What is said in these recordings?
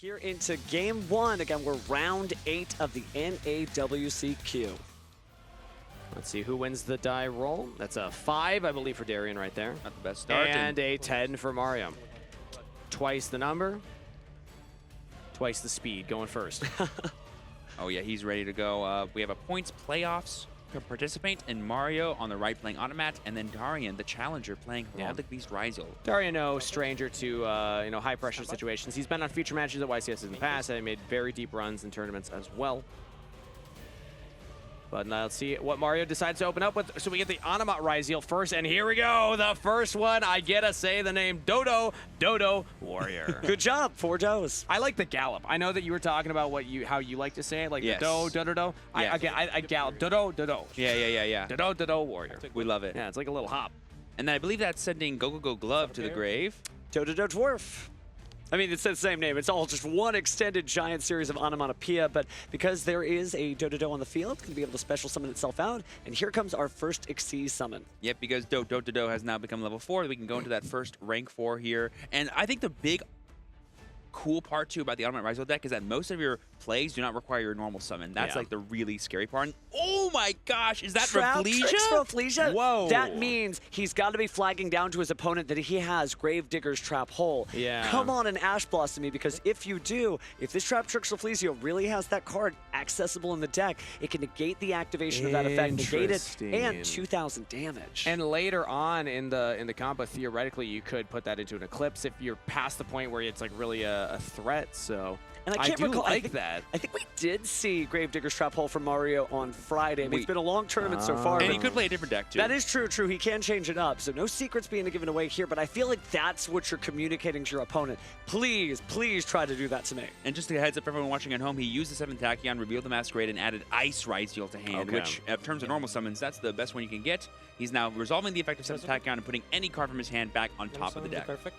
Here into game one. Again, we're round 8 of the NAWCQ. Let's see who wins the die roll. That's a 5, I believe, for Darian right there. Not the best start. And a 10 for Mario. Twice the number, twice the speed, going first. Oh yeah, he's ready to go. We have a points playoffs to participate, and Mario on the right playing Automat, and then Darian, the challenger, playing Heraldic Beast Ryzel. Darian, no stranger to high pressure situations. He's been on feature matches at YCS in the past, and he made very deep runs in tournaments as well. But now let's see what Mario decides to open up with. So we get the Automat Ryzel first, and here we go. The first one, I gotta say the name Dodo Warrior. Good job, 4 does. I like the gallop. I know that you were talking about how you like to say it, like yes. the do. Yes. I gallop Dodo. Yeah. Dodo Warrior. We love it. Yeah, it's like a little hop. And I believe that's sending Go Glove to the grave. Dodo Dwarf. I mean, it's the same name. It's all just one extended giant series of onomatopoeia, but because there is a Dodo on the field, it's going to be able to special summon itself out, and here comes our first Xyz summon. Yep, because Dodo has now become level 4. We can go into that first rank 4 here. And I think the big cool part, too, about the Automat Ryzel deck is that most of your plays do not require your normal summon. That's like the really scary part. And, oh my gosh, is that Rafflesia? Whoa. That means he's got to be flagging down to his opponent that he has Gravedigger's Trap Hole. Yeah. Come on and Ash Blossom me, because if you do, if this Trap Rafflesia really has that card accessible in the deck, it can negate the activation of that effect, negate it, and 2,000 damage. And later on in the combo, theoretically, you could put that into an Eclipse if you're past the point where it's like really a threat. So. And I can't recall. Like that. I think we did see Gravedigger's Trap Hole from Mario on Friday. I mean, it's been a long tournament so far. And he could play a different deck, too. That is true. He can change it up. So no secrets being given away here, but I feel like that's what you're communicating to your opponent. Please try to do that to me. And just a heads up for everyone watching at home, he used the 7th Tachyon, revealed the Masquerade, and added Ice Ryzel to hand, which, in terms of normal summons, that's the best one you can get. He's now resolving the effect of 7th Tachyon and putting any card from his hand back on top of the deck. Perfect.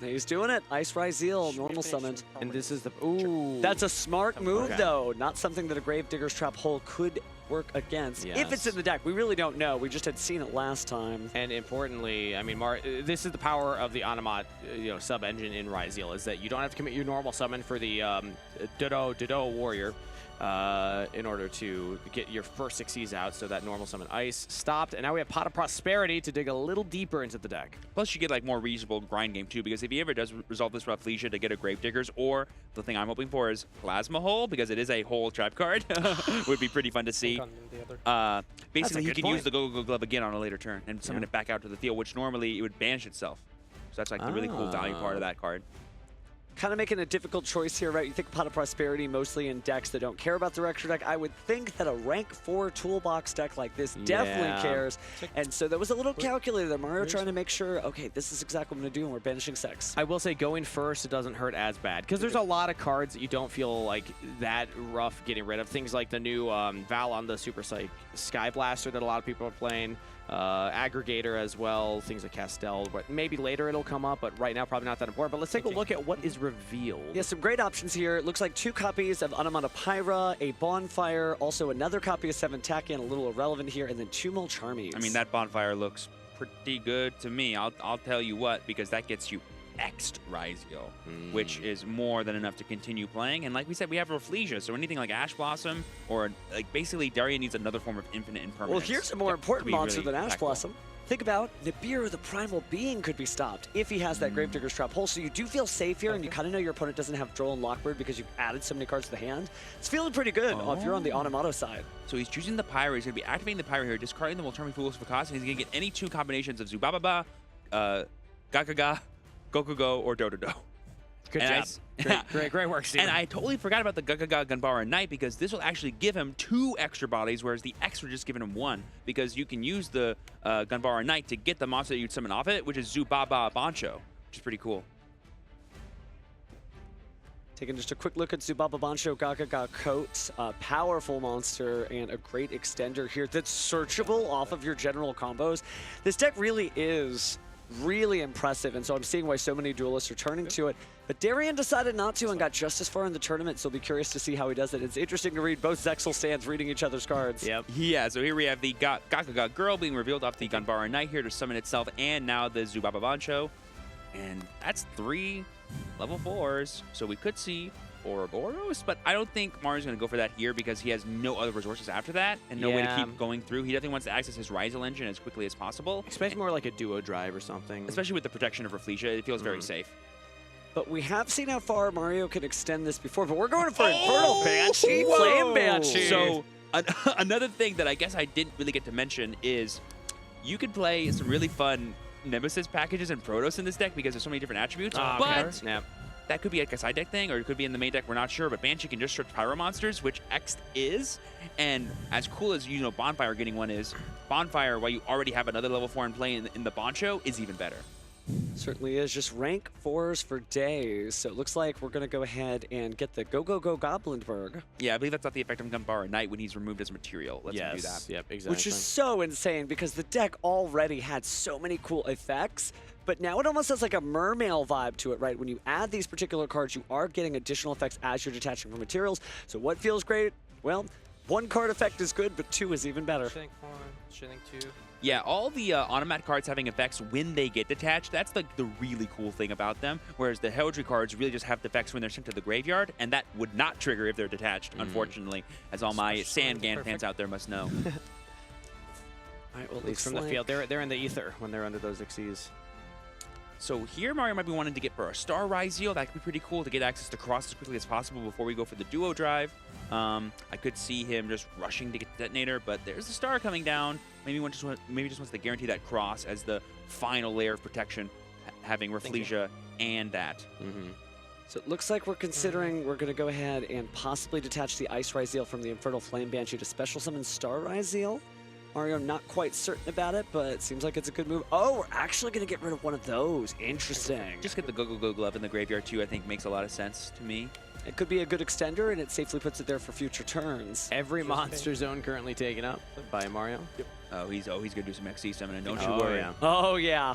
He's doing it. Ice Ryzel, normal summoned. And this is the ooh. That's a smart move, though. Not something that a Gravedigger's Trap Hole could work against. Yes. If it's in the deck, we really don't know. We just had seen it last time. And importantly, I mean, this is the power of the Automat, sub-engine in Ryzel, is that you don't have to commit your normal summon for the Dodo Warrior in order to get your first Xyz out, so that normal summon Ice stopped. And now we have Pot of Prosperity to dig a little deeper into the deck. Plus, you get like more reasonable grind game too, because if he ever does resolve this Rafflesia to get a Gravediggers, or the thing I'm hoping for is Plasma Hole, because it is a whole trap card, would be pretty fun to see. Basically, he can use the Go Glove again on a later turn and summon it back out to the field, which normally it would banish itself. So that's like the really cool value part of that card. Kind of making a difficult choice here, right? You think Pot of Prosperity mostly in decks that don't care about the extra deck. I would think that a rank 4 toolbox deck like this definitely cares. And so there was a little calculator there. Mario trying to make sure, okay, this is exactly what I'm going to do, and we're banishing 6. I will say going first, it doesn't hurt as bad, because there's a lot of cards that you don't feel like that rough getting rid of. Things like the new Val on the Super Psych Sky Blaster that a lot of people are playing. Aggregator as well, things like Castell, but maybe later it'll come up, but right now probably not that important. But let's take a look at what is revealed. Yeah, some great options here. It looks like 2 copies of Onomatopoeia, a Bonfire, also another copy of 7 Tachyon, a little irrelevant here, and then 2 Mulcharmies. I mean, that Bonfire looks pretty good to me. I'll tell you what, because that gets you X'd Ryzel, which is more than enough to continue playing. And like we said, we have Rafflesia, so anything like Ash Blossom, or like basically Darian needs another form of infinite impermanence. Well, here's a more important monster really than Ash Blossom. Think about Nibiru, the Primal Being, could be stopped if he has that Gravedigger's Trap Hole. So you do feel safe here, and you kind of know your opponent doesn't have Droll and Lockbird because you've added so many cards to the hand. It's feeling pretty good if you're on the Onomato side. So he's choosing the Pyro. He's going to be activating the Pyro here, discarding the Mulcharmy Fools for cost, and he's going to get any 2 combinations of Zubababa, Gagaga, Gokugo, or Dodo. Good job. Great work, Steven. And I totally forgot about the Gagaga Gunbara Knight, because this will actually give him 2 extra bodies, whereas the extra just giving him 1, because you can use the Gunbara Knight to get the monster that you'd summon off it, which is Zubaba Bancho, which is pretty cool. Taking just a quick look at Zubaba Bancho Gagaga Coat, a powerful monster and a great extender here that's searchable off of your general combos. This deck really is really impressive, and so I'm seeing why so many duelists are turning to it. But Darian decided not to and got just as far in the tournament, so I'll be curious to see how he does it. It's interesting to read both Zexal stands reading each other's cards. Yep. Yeah, so here we have the Gagaga Girl being revealed off the Gunbara Knight here to summon itself, and now the Zubaba Bancho. And that's 3 level 4s, so we could see Ouroboros, but I don't think Mario's going to go for that here because he has no other resources after that and no way to keep going through. He definitely wants to access his Ryzel engine as quickly as possible. Expect more like a duo drive or something. Especially with the protection of Rafflesia, it feels very safe. But we have seen how far Mario can extend this before, but we're going for Infernal Banshee, Flame Banshee. So another thing that I guess I didn't really get to mention is you could play some really fun Nemesis packages and Protoss in this deck because there's so many different attributes, but that could be like a side deck thing, or it could be in the main deck, we're not sure, but Banshee can just strip Pyro Monsters, which X is, and as cool as, Bonfire getting one is, Bonfire, while you already have another level 4 in play in the Boncho, is even better. Certainly is. Just rank 4s for days. So it looks like we're going to go ahead and get the Go Goblinberg. Yeah, I believe that's not the effect of Gunbar at Night when he's removed as material. Let's him do that. Yep, exactly. Which is so insane because the deck already had so many cool effects, but now it almost has like a mermail vibe to it, right? When you add these particular cards, you are getting additional effects as you're detaching from materials. So what feels great? Well, 1 card effect is good, but 2 is even better. Shilling 1, Shilling 2. Yeah, all the automat cards having effects when they get detached, that's like the really cool thing about them. Whereas the heraldry cards really just have the effects when they're sent to the graveyard, and that would not trigger if they're detached, unfortunately, as all my Sandgan fans out there must know. All right, well, At least from the field. They're in the ether when they're under those Xyzs. So here Mario might be wanting to get for a Star Ryzeal. That could be pretty cool to get access to Cross as quickly as possible before we go for the duo drive. I could see him just rushing to get the detonator, but there's the Star coming down. Maybe just wants to guarantee that Cross as the final layer of protection, having Rafflesia and that. So it looks like we're considering we're going to go ahead and possibly detach the Ice Ryzeal from the Infernal Flame Banshee to special summon Star Ryzeal. Mario not quite certain about it, but it seems like it's a good move. Oh, we're actually going to get rid of one of those. Interesting. Just get the Go Glove in the graveyard too, I think makes a lot of sense to me. It could be a good extender, and it safely puts it there for future turns. Every monster zone currently taken up by Mario. Yep. Oh, he's going to do some XC summoning, don't you worry. Yeah. Oh, yeah.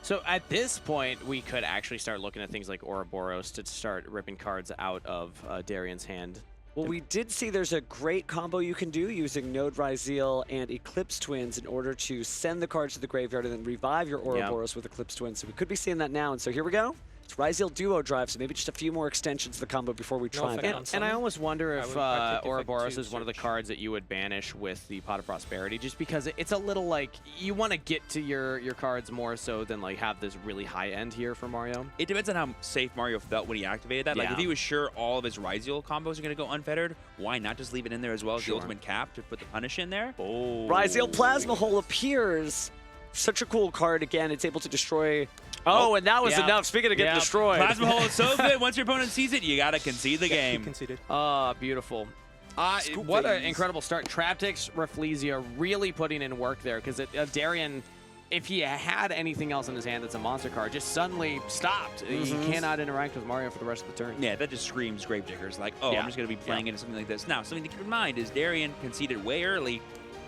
So at this point, we could actually start looking at things like Ouroboros to start ripping cards out of Darian's hand. Well, we did see there's a great combo you can do using Node Ryzeal and Eclipse Twins in order to send the cards to the graveyard and then revive your Ouroboros with Eclipse Twins. So we could be seeing that now. And so here we go. It's Ryzeal Duo Drive, so maybe just a few more extensions of the combo before we try and I almost wonder if Ouroboros is one of the cards that you would banish with the Pot of Prosperity, just because it's a little like, you want to get to your cards more so than like have this really high end here for Mario. It depends on how safe Mario felt when he activated that. Like if he was sure all of his Ryzeal combos are going to go unfettered, why not just leave it in there as well as the ultimate cap to put the punish in there? Oh. Ryzeal Plasma Hole appears. Such a cool card. Again, it's able to destroy. Oh, and that was enough. Speaking of getting destroyed. Plasma Hole is so good. Once your opponent sees it, you got to concede the game. Conceded. Ah, beautiful. What an incredible start. Traptix, Rafflesia really putting in work there, because Darian, if he had anything else in his hand that's a monster card, just suddenly stopped. He cannot interact with Mario for the rest of the turn. Yeah, that just screams Gravediggers. Like, oh, I'm just going to be playing into something like this. Now, something to keep in mind is Darian conceded way early.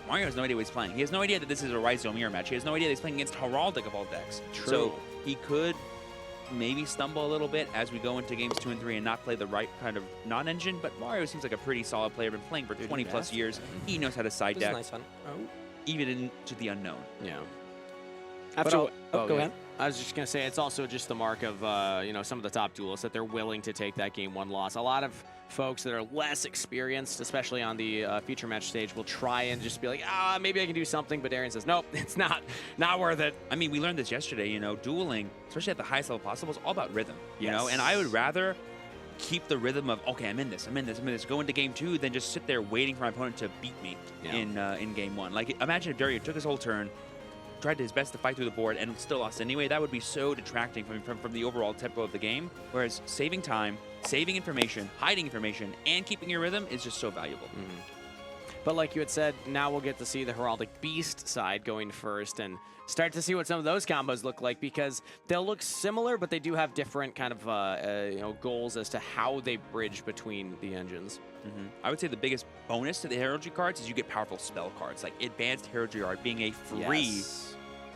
Mario has no idea what he's playing. He has no idea that this is a Ryzeal mirror match. He has no idea that he's playing against Heraldic of all decks. True. So he could maybe stumble a little bit as we go into games 2 and 3 and not play the right kind of non-engine, but Mario seems like a pretty solid player. Been playing for 20 plus years. He knows how to side deck, Nice one. even into the unknown. Yeah. After, go ahead. I was just going to say, it's also just the mark of some of the top duelists that they're willing to take that game 1 loss. A lot of folks that are less experienced, especially on the feature match stage, will try and just be like, maybe I can do something, but Darian says, nope, it's not worth it. I mean, we learned this yesterday, dueling, especially at the highest level possible, is all about rhythm, you know? And I would rather keep the rhythm of, okay, I'm in this, go into game 2, than just sit there waiting for my opponent to beat me in game 1. Like, imagine if Darian took his whole turn, tried his best to fight through the board, and still lost anyway. That would be so detracting from the overall tempo of the game, whereas saving time, saving information, hiding information, and keeping your rhythm is just so valuable. But like you had said, now we'll get to see the Heraldic Beast side going first and start to see what some of those combos look like, because they'll look similar, but they do have different kind of goals as to how they bridge between the engines. I would say the biggest bonus to the Heraldry cards is you get powerful spell cards. Like Advanced Heraldry Art being a free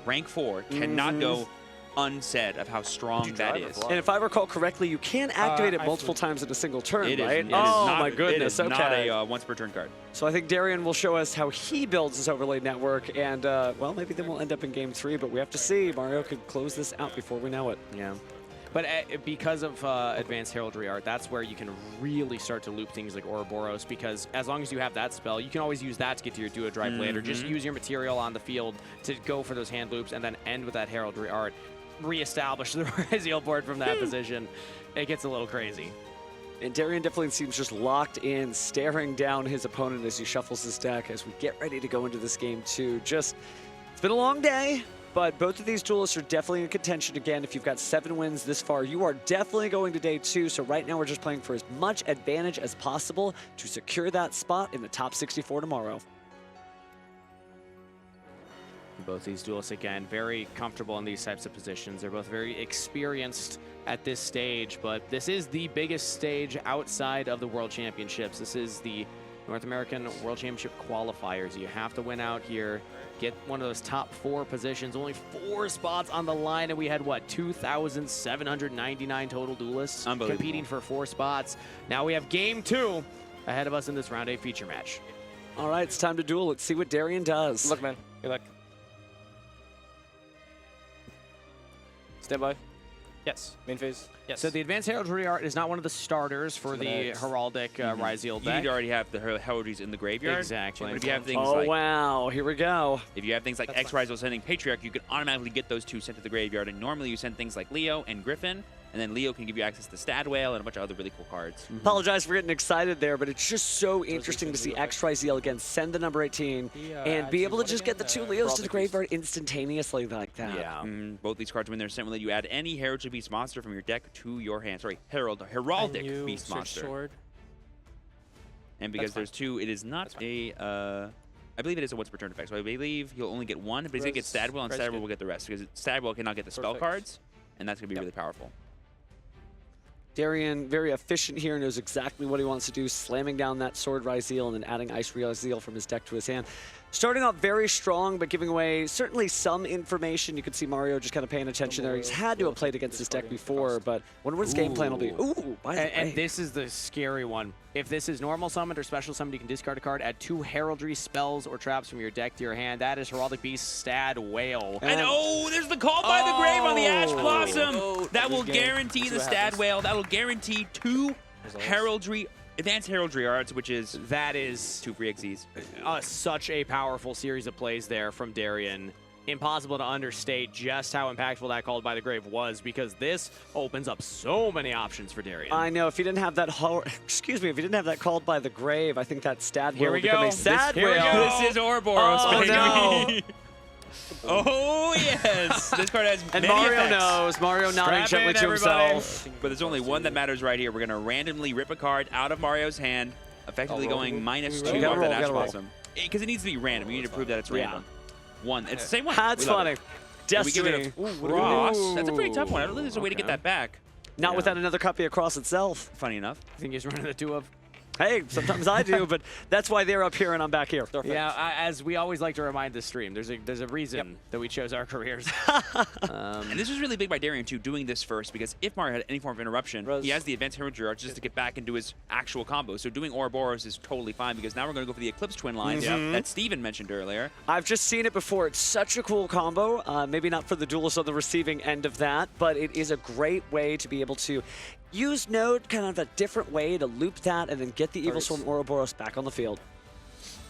rank 4 cannot go unsaid of how strong that is. And if I recall correctly, you can activate it multiple times in a single turn, right? It is my goodness, it is not a once per turn card. So I think Darian will show us how he builds his overlay network, and well, maybe then we'll end up in game 3, but we have to see. Mario could close this out before we know it. Yeah. But because of Advanced Heraldry Art, that's where you can really start to loop things like Ouroboros, because as long as you have that spell, you can always use that to get to your Duo Drive later. Just use your material on the field to go for those hand loops and then end with that Heraldry Art. Reestablish the Ryziel board from that position. It gets a little crazy. And Darian definitely seems just locked in, staring down his opponent as he shuffles his deck as we get ready to go into this game too. It's been a long day. But both of these duelists are definitely in contention again. If you've got 7 wins this far, you are definitely going to day 2. So right now we're just playing for as much advantage as possible to secure that spot in the top 64 tomorrow. Both these duelists, again, very comfortable in these types of positions. They're both very experienced at this stage, but this is the biggest stage outside of the World Championships. This is the North American World Championship qualifiers. You have to win out here, get one of those top 4 positions. Only 4 spots on the line, and we had, what, 2,799 total duelists competing for 4 spots. Now we have game 2 ahead of us in this round 8 feature match. All right, it's time to duel. Let's see what Darian does. Good luck, man. Good luck. Stand by. Yes. Main phase. Yes. So the Advanced Heraldry Art is not one of the starters for the Heraldic Ryziel deck. You need to already have the heraldries in the graveyard. Exactly. But if you have things oh, like, wow. Here we go. If you have things like X Ryziel sending Patriarch, you can automatically get those 2 sent to the graveyard. And normally you send things like Leo and Griffin, and then Leo can give you access to Stad Whale and a bunch of other really cool cards. Apologize for getting excited there, but it's just so interesting to see X Ryziel again send the number 18 and be able to just get the 2 Leos to the graveyard instantaneously like that. Yeah. Both these cards when they're sent, will let you add any Heraldry Beast monster from your deck to your hand. Sorry, Heraldic Beast monster. Sword. And because there's 2, it is not a. I believe it is a once per turn effect. So I believe he'll only get 1, but he's gonna get Stadwell, and Stadwell will get the rest because Stadwell cannot get the spell cards, and that's gonna be really powerful. Darian, very efficient here, knows exactly what he wants to do, slamming down that Sword Ryziel and then adding Ice Ryziel from his deck to his hand. Starting off very strong, but giving away certainly some information. You can see Mario just kind of paying attention there. He's had to have played against this deck before, but wonder what his game plan will be. Ooh, by the way. And this is the scary one. If this is normal summoned or special summoned, you can discard a card, add 2 heraldry spells or traps from your deck to your hand. That is Heraldic Beast Stad Whale. And there's the call by the grave on the Ash Blossom. That will guarantee the Stad Whale. That will guarantee 2 heraldry, advanced heraldry arts, which is 2 free XYZs. Such a powerful series of plays there from Darian. Impossible to understate just how impactful that called by the grave was, because this opens up so many options for Darian. I know, if he didn't have that if he didn't have that called by the grave, I think that Stad Whale would become a Sad Whale. This is Ouroboros. Oh, no. Oh, yes. This card has and many Mario effects. knows. Mario nodding gently to himself. But there's only one that matters right here. We're going to randomly rip a card out of Mario's hand, effectively going -2 off that Ash Blossom. Because it needs to be random. You need to prove that it's random. 1. It's the same one. That's funny. Destiny. Cross. That's a pretty tough one. I don't think there's a way to get that back. Not without another copy of Cross itself. Funny enough. I think he's running the 2 of. Hey, sometimes I do, but that's why they're up here and I'm back here. Yeah, as we always like to remind the stream, there's a reason that we chose our careers. And this was really big by Darian, too, doing this first, because if Mario had any form of interruption, he has the Advanced Heraldry Arts just to get back into his actual combo. So doing Ouroboros is totally fine, because now we're going to go for the Eclipse Twin line that Steven mentioned earlier. I've just seen it before. It's such a cool combo. Maybe not for the duelist on the receiving end of that, but it is a great way to be able to use Node kind of a different way to loop that and then get the Evil Swarm Ouroboros back on the field.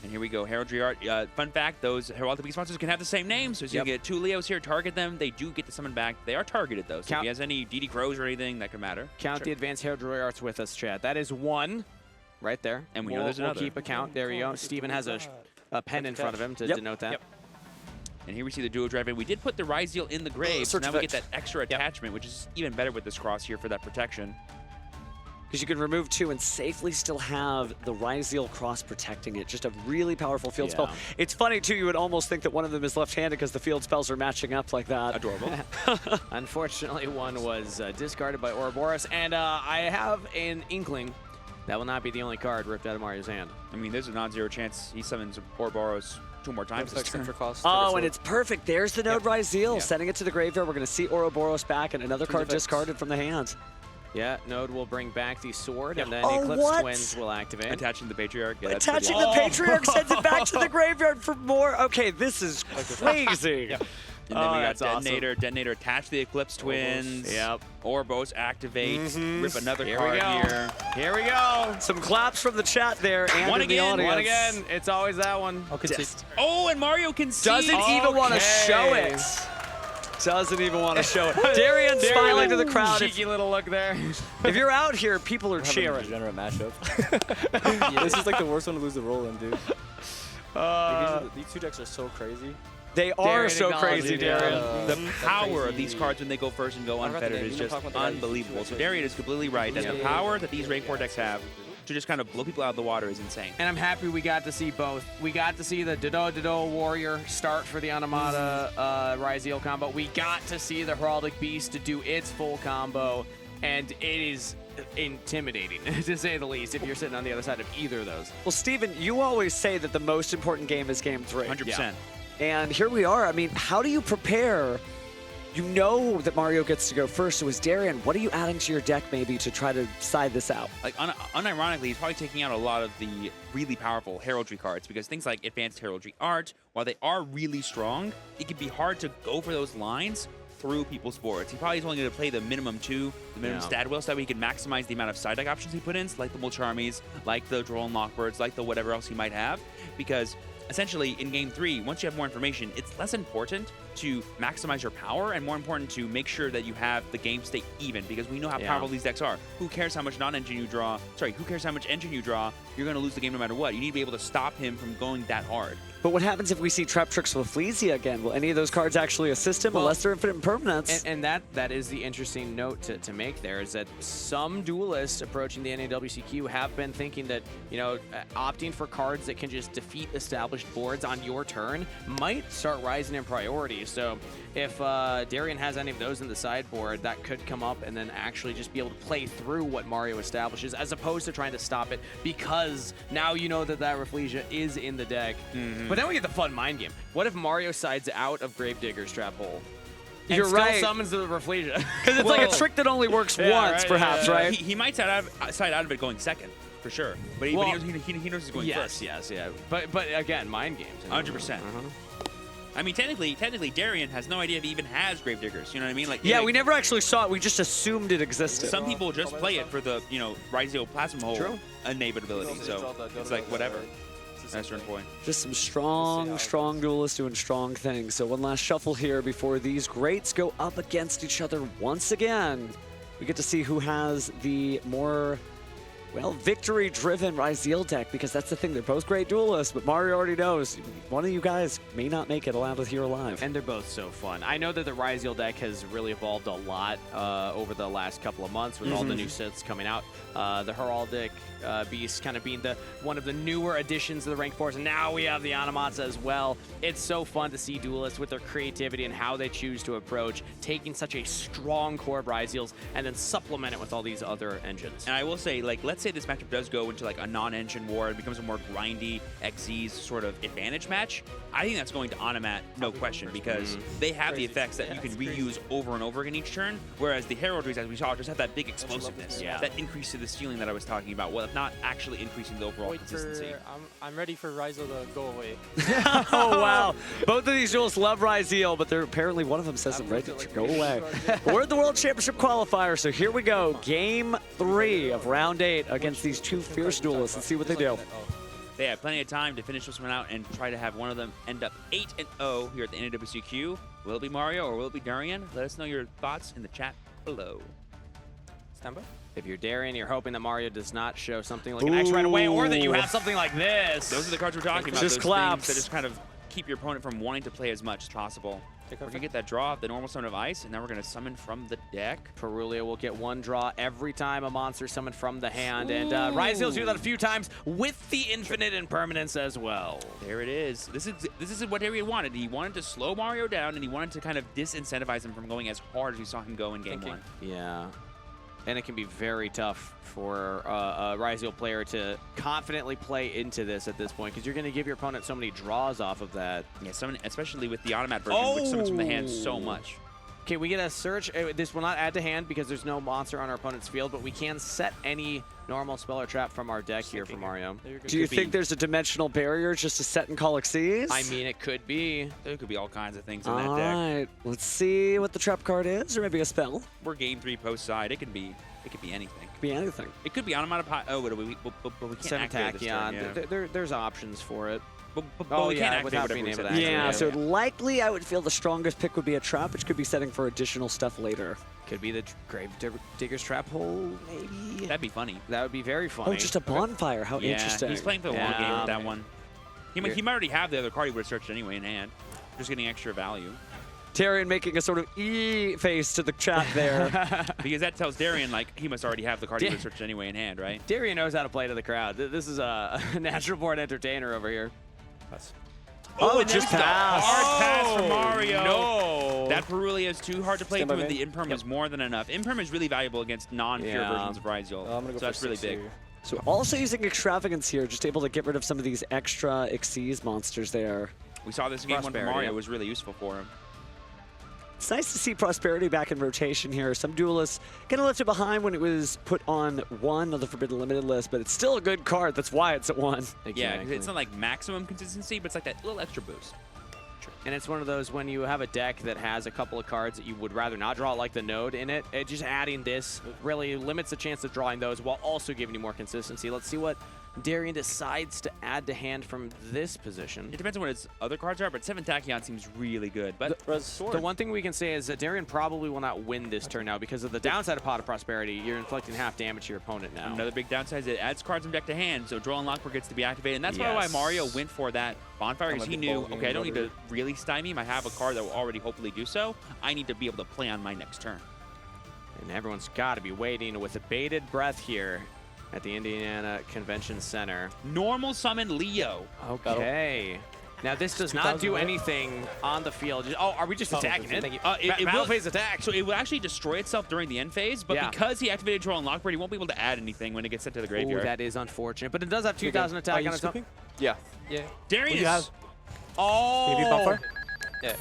And here we go, Heraldry Art. Fun fact, those Heraldic Beast monsters can have the same name, so you can get 2 Leos here, target them. They do get to summon back. They are targeted, though, so if he has any DD Crows or anything, that could matter. Count the Advanced Heraldry Arts with us, chat. That is 1 right there. And we know there's another. We'll keep a count. There you go. Steven has a pen in front of him to denote that. And here we see the Duo Drive, and we did put the Ryziel in the grave, so now we get that extra attachment, which is even better with this cross here for that protection. Because you can remove 2 and safely still have the Ryziel Cross protecting it. Just a really powerful field spell. It's funny, too, you would almost think that one of them is left-handed because the field spells are matching up like that. Adorable. Unfortunately, 1 was discarded by Ouroboros, and I have an inkling that will not be the only card ripped out of Mario's hand. I mean, there's a non-zero chance he summons Ouroboros 2 more times this turn. Oh, and it's perfect. There's the Node Ryziel, sending it to the graveyard. We're going to see Ouroboros back and another card discarded from the hand. Yeah, Node will bring back the sword, and then Eclipse Twins will activate. Attaching the Patriarch. Yeah, Attaching the Patriarch sends it back to the graveyard for more. Okay, this is crazy. And then we got that's awesome. Detonator attach the Eclipse Twins. Yep. Orbos activates. Rip another Here card we go. here. Here we go. Some claps from the chat there and One in the again, audience. One again. It's always that one. I'll concede. Just Oh, and Mario can see. doesn't even want to show Okay. it. Doesn't even want to show it. Darian smiling to the crowd. Cheeky little look there. If you're out here, people are We're having a cheering. degenerate matchup. Yeah, this is like the worst one to lose the roll in, dude. Like, these two decks are so crazy. They are Darian so acknowledging crazy, it. Darian. The power of these cards when they go first and go I forgot the unfettered name. is You just talk about the guy who unbelievable. shoots So it. Darian is completely right. That the Yeah. power that these Rank 4 decks have to just kind of blow people out of the water is insane. And I'm happy we got to see both. We got to see the Dodo Warrior start for the Anamata Ryzeal combo. We got to see the Heraldic Beast to do its full combo, and it is intimidating, to say the least, if you're sitting on the other side of either of those. Well, Steven, you always say that the most important game is game 3. 100%. And here we are. I mean, how do you prepare? You know that Mario gets to go first. So is Darian, what are you adding to your deck maybe to try to side this out? Like, unironically, he's probably taking out a lot of the really powerful heraldry cards because things like Advanced Heraldry Art, while they are really strong, it can be hard to go for those lines through people's boards. He probably is only going to play the minimum 2, the minimum stat wheel, so that way he can maximize the amount of side deck options he put in, like the Mulcharmies, like the Droll and Lockbirds, like the whatever else he might have, because essentially in game 3, once you have more information, it's less important to maximize your power and more important to make sure that you have the game stay even, because we know how powerful these decks are. Who cares how much non-engine you draw? Sorry, who cares how much engine you draw? You're going to lose the game no matter what. You need to be able to stop him from going that hard. But what happens if we see Trap Tricks with Fleecia again? Will any of those cards actually assist him unless they're infinite impermanence? And that is the interesting note to make there, is that some duelists approaching the NAWCQ have been thinking that, you know, opting for cards that can just defeat established boards on your turn might start rising in priority. So if Darian has any of those in the sideboard, that could come up and then actually just be able to play through what Mario establishes, as opposed to trying to stop it, because now you know that Rafflesia is in the deck. But then we get the fun mind game. What if Mario sides out of Gravedigger's Trap Hole? And You're still right. summons the Rafflesia. Because it's like a trick that only works once, perhaps, right? He might side out of it going second, for sure. But he knows he's going first. Yes. But again, mind games. You know? 100%. I mean, technically, Darian has no idea if he even has Gravediggers. You know what I mean? Like, Yeah, like, we never actually saw it. We just assumed it existed. Some people just play it for the, you know, Ryzeal Plasma Hole inevitability. So it's like whatever. That's a certain point. Just some strong duelists doing strong things. So one last shuffle here before these greats go up against each other once again. We get to see who has the more, well, victory-driven Ryzeal deck, because that's the thing. They're both great duelists, but Mario already knows one of you guys may not make it allowed here alive. And they're both so fun. I know that the Ryzeal deck has really evolved a lot over the last couple of months with all the new sets coming out. The Heraldic Beast kind of being one of the newer additions to the Rank 4s, and now we have the Anamata as well. It's so fun to see duelists with their creativity and how they choose to approach taking such a strong core of Ryzeals and then supplement it with all these other engines. And I will say, like, let's say this matchup does go into like a non-engine war and becomes a more grindy XZ's sort of advantage match. I think that's going to Onomat, no question, because they have the effects that you can reuse over and over again each turn, whereas the Heraldries, as we saw, just have that big explosiveness, that increase to the ceiling that I was talking about, well, if not actually increasing the overall consistency. I'm ready for Ryzeal to go away. Oh, wow. Both of these duels love Ryzeal, but they're apparently one of them says I'm ready to go away. We're at the World Championship qualifier, so here we go. Game 3 of round 8 against these two fierce duelists. Let's see what they do. They have plenty of time to finish this one out and try to have one of them end up 8-0 here at the NAWCQ. Will it be Mario or will it be Darian? Let us know your thoughts in the chat below. Stand by. If you're Darian, you're hoping that Mario does not show something like an X right away, or that you have something like this. Those are the cards we're talking about. Just those claps. things that just kind of keep your opponent from wanting to play as much as possible. We're going to get that draw of the normal summon of ice, and now we're going to summon from the deck. Perulio will get one draw every time a monster is summoned from the hand, and Ryzeal's do that a few times with the infinite impermanence as well. There it is. This is what Darian wanted. He wanted to slow Mario down, and he wanted to kind of disincentivize him from going as hard as we saw him go in Game 1. Yeah. And it can be very tough for a Ryzeal player to confidently play into this at this point, because you're going to give your opponent so many draws off of that. Yeah, especially with the Automat version, which summons from the hand so much. Okay, we get a search. This will not add to hand because there's no monster on our opponent's field, but we can set any normal speller trap from our deck here for Mario. Do you think there's a dimensional barrier just to set and call Xyz? I mean, it could be. There could be all kinds of things in all that deck. right, let's see what the trap card is, or maybe a spell. We're game 3 post side. It could be anything. Could be anything. It could be onomatopoeia. Oh, but we can't Seven activate this turn, Tachyon. There's options for it. But Oh, we yeah, can't without activate being whatever able we to set. Yeah, activate so likely I would feel the strongest pick would be a trap, which could be setting for additional stuff later. Could be the Grave Digger's Trap Hole, maybe. That'd be funny. That would be very funny. Oh, just a bonfire. How Yeah, interesting. he's playing for the long game with that one. He Here. might already have the other card he would have searched anyway in hand. Just getting extra value. Darian making a sort of E face to the chat there. Because that tells Darian, like, he must already have the card he would have searched anyway in hand, right? Darian knows how to play to the crowd. This is a natural born entertainer over here. Oh, and just there's the pass. hard pass for Mario. No. That Perulia is too hard to play Stand by through, and me. the Imperm is more than enough. Imperm is really valuable against non-pure Yeah. versions of Ryziel. I'm gonna go so for that's really 6 big. here. So also using Extravagance here, just able to get rid of some of these extra Xyz monsters there. We saw this in game 1 for Prosperity. Mario. It was really useful for him. It's nice to see Prosperity back in rotation here. Some duelists kind of left it behind when it was put on 1 of the Forbidden Limited list, but it's still a good card. That's why it's at 1. Yeah, 'cause it's not like maximum consistency, but it's like that little extra boost. And it's one of those when you have a deck that has a couple of cards that you would rather not draw, like the Node in it, just adding this really limits the chance of drawing those while also giving you more consistency. Let's see what Darian decides to add to hand from this position. It depends on what his other cards are, but 7 Tachyon seems really good. But The one thing we can say is that Darian probably will not win this turn now because of the downside of Pot of Prosperity. You're inflicting half damage to your opponent now. another big downside is it adds cards from deck to hand, so Draw and Lockport gets to be activated. And that's Yes. why Mario went for that Bonfire, because he I'm a knew, big ball okay, I don't game need to really stymie him. I have a card that will already hopefully do so. I need to be able to play on my next turn. And everyone's got to be waiting with a bated breath here at the Indiana Convention Center. Normal summon Leo. Okay. Now this does not do 2000 anything on the field. Oh, are we just attacking it? It Battle will phase attack. So it will actually destroy itself during the end phase, but Yeah. because he activated Draw and Lockport, he won't be able to add anything when it gets sent to the Ooh, graveyard. that is unfortunate, but it does have 2,000 attack on its own. Yeah. Yeah. Darian What do you is... have? Oh! Maybe bonfire? Yeah.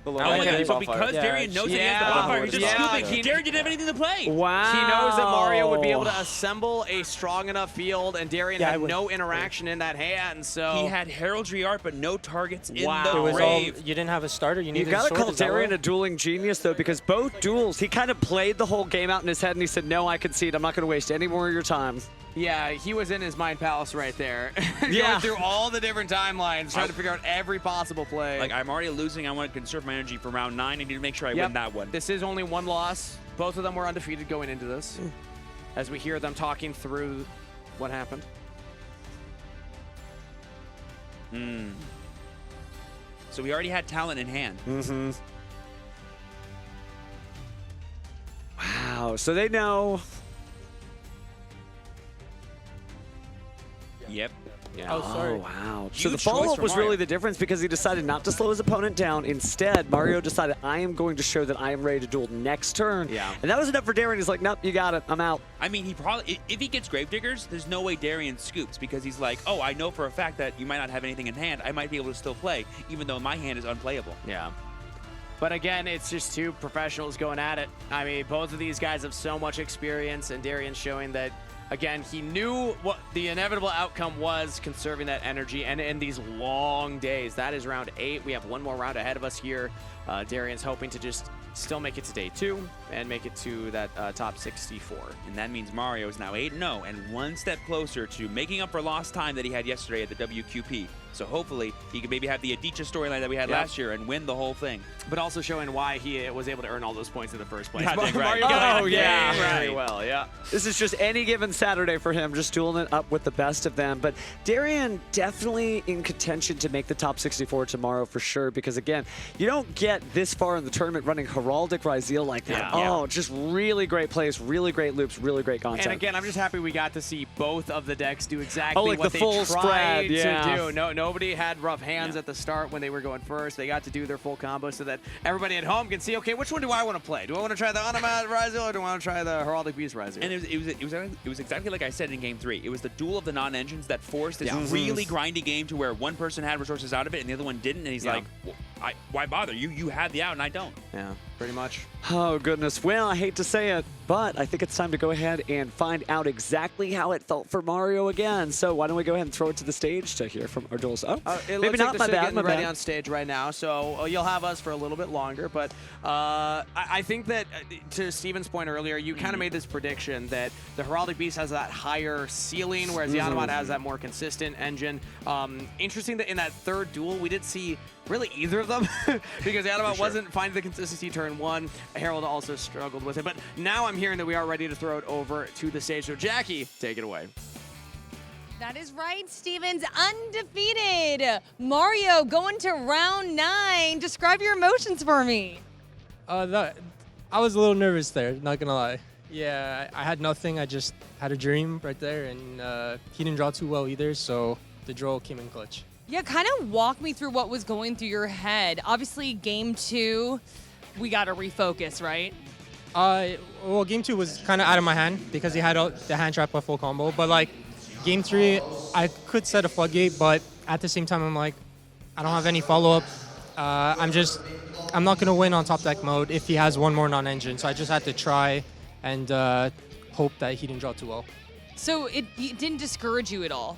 Below. Oh, Okay, so bonfire. because Yeah, Darian knows that he has the yeah, bonfire, he's just yeah. scooping. Darian didn't have anything to play. Wow. He knows that Mario would be able to assemble a strong enough field, and Darian Yeah, I had would. no interaction in that hand, so... He had Heraldry Art, but no targets in Wow. the It was grave. You didn't have a starter. You You needed gotta a sword. call is that Darian why? a dueling genius, though, because both duels, he kind of played the whole game out in his head, and he said, no, I concede. I'm not going to waste any more of your time. Yeah, he was in his mind palace right there. Yeah. Going through all the different timelines, trying to figure out every possible play. Like, I'm already losing. I want to conserve my energy for round 9. I need to make sure I Yep. win that one. This is only one loss. Both of them were undefeated going into this. As we hear them talking through what happened. So we already had talent in hand. Mm-hmm. Wow. So they know. Yep. Yeah. Oh, sorry. Oh, wow. So Huge the choice follow-up for was Mario. really the difference because he decided not to slow his opponent down. Instead, Mario decided, I am going to show that I am ready to duel next turn. Yeah. And that was enough for Darian. He's like, nope, you got it. I'm out. I mean, he probably, if he gets Gravediggers, there's no way Darian scoops because he's like, oh, I know for a fact that you might not have anything in hand. I might be able to still play, even though my hand is unplayable. Yeah. But again, it's just two professionals going at it. I mean, both of these guys have so much experience, and Darian's showing that, again, he knew what the inevitable outcome was, conserving that energy, and in these long days. That is round 8. We have one more round ahead of us here. Darian's hoping to just still make it to day 2 and make it to that top 64. And that means Mario is now 8-0 and one step closer to making up for lost time that he had yesterday at the WQP. So hopefully he can maybe have the Aditya storyline that we had last year and win the whole thing. But also showing why he was able to earn all those points in the first place. God dang right. Mario got Oh, it yeah. very Right. well, yeah. This is just any given Saturday for him, just dueling it up with the best of them. But Darian definitely in contention to make the top 64 tomorrow for sure, because again, you don't get this far in the tournament running Heraldic Ryziel like that. Yeah. Oh, just really great plays, really great loops, really great content. And again, I'm just happy we got to see both of the decks do exactly like what the they full tried spread, yeah. to do. No, nobody had rough hands at the start when they were going first. They got to do their full combo so that everybody at home can see, okay, which one do I want to play? Do I want to try the Onomat Ryziel or do I want to try the Heraldic Beast Ryziel? And it was exactly like I said in Game 3. It was the duel of the non-engines that forced this Yeah. really grindy game to where one person had resources out of it and the other one didn't. And he's Yeah. like, well, why bother? You had the out and I don't. Yeah, pretty much. Oh, goodness. Well, I hate to say it. But I think it's time to go ahead and find out exactly how it felt for Mario again. So why don't we go ahead and throw it to the stage to hear from our duels. Oh, it maybe looks not. like My bad. getting My ready bad. on stage right now, so you'll have us for a little bit longer. But I think that, to Steven's point earlier, you kind of made this prediction that the Heraldic Beast has that higher ceiling, whereas the Autobot has that more consistent engine. Interesting that in that third duel, we didn't see really either of them because the Autobot wasn't finding the consistency turn 1. Harold also struggled with it. But now I'm hearing that we are ready to throw it over to the stage. So Jackie, take it away. That is right, Steven's undefeated. Mario going to round 9. Describe your emotions for me. I was a little nervous there, not gonna lie. Yeah, I had nothing. I just had a dream right there, and he didn't draw too well either, so the draw came in clutch. Yeah, kind of walk me through what was going through your head. Obviously, game 2, we got to refocus, right? Well, game 2 was kind of out of my hand because he had the hand trap by full combo. But like, game 3, I could set a floodgate, but at the same time, I'm like, I don't have any follow-up. I'm not gonna win on top deck mode if he has one more non-engine. So I just had to try and hope that he didn't draw too well. So it didn't discourage you at all?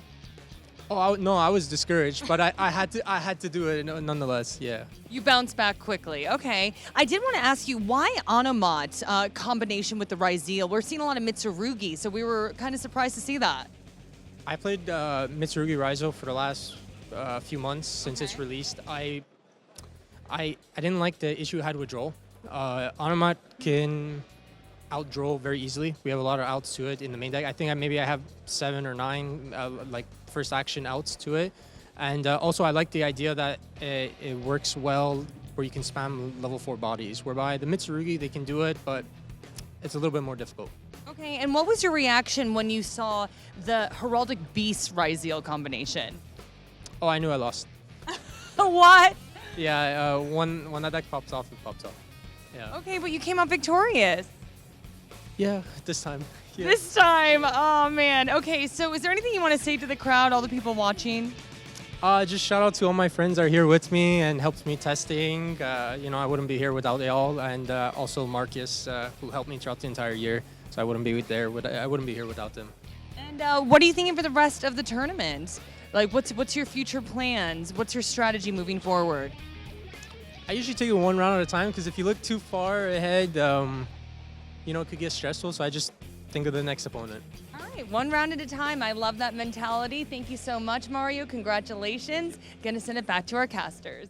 Oh no, I was discouraged, but I had to do it nonetheless. Yeah. You bounced back quickly. Okay. I did want to ask you, why Onomot combination with the Ryzeal? We're seeing a lot of Mitsurugi, so we were kind of surprised to see that. I played Mitsurugi Ryzeal for the last few months since it's released. I didn't like the issue it had with draw. Onomot can outdraw very easily. We have a lot of outs to it in the main deck. I think maybe I have 7 or 9 like first action outs to it. And also I like the idea that it works well where you can spam level 4 bodies, whereby the Mitsurugi, they can do it, but it's a little bit more difficult. Okay, and what was your reaction when you saw the Heraldic Beast Ryzeal combination? Oh, I knew I lost. What? Yeah, when that deck pops off, it pops off. Yeah. Okay, but you came out victorious. Yeah, this time. Yeah. This time, oh man. Okay, so is there anything you want to say to the crowd, all the people watching? Just shout out to all my friends that are here with me and helped me testing. I wouldn't be here without y'all, and also Marcus, who helped me throughout the entire year. So I wouldn't be here without them. And what are you thinking for the rest of the tournament? Like, what's your future plans? What's your strategy moving forward? I usually take it one round at a time because if you look too far ahead, it could get stressful. So I just think of the next opponent. All right, one round at a time. I love that mentality. Thank you so much, Mario. Congratulations. Gonna send it back to our casters.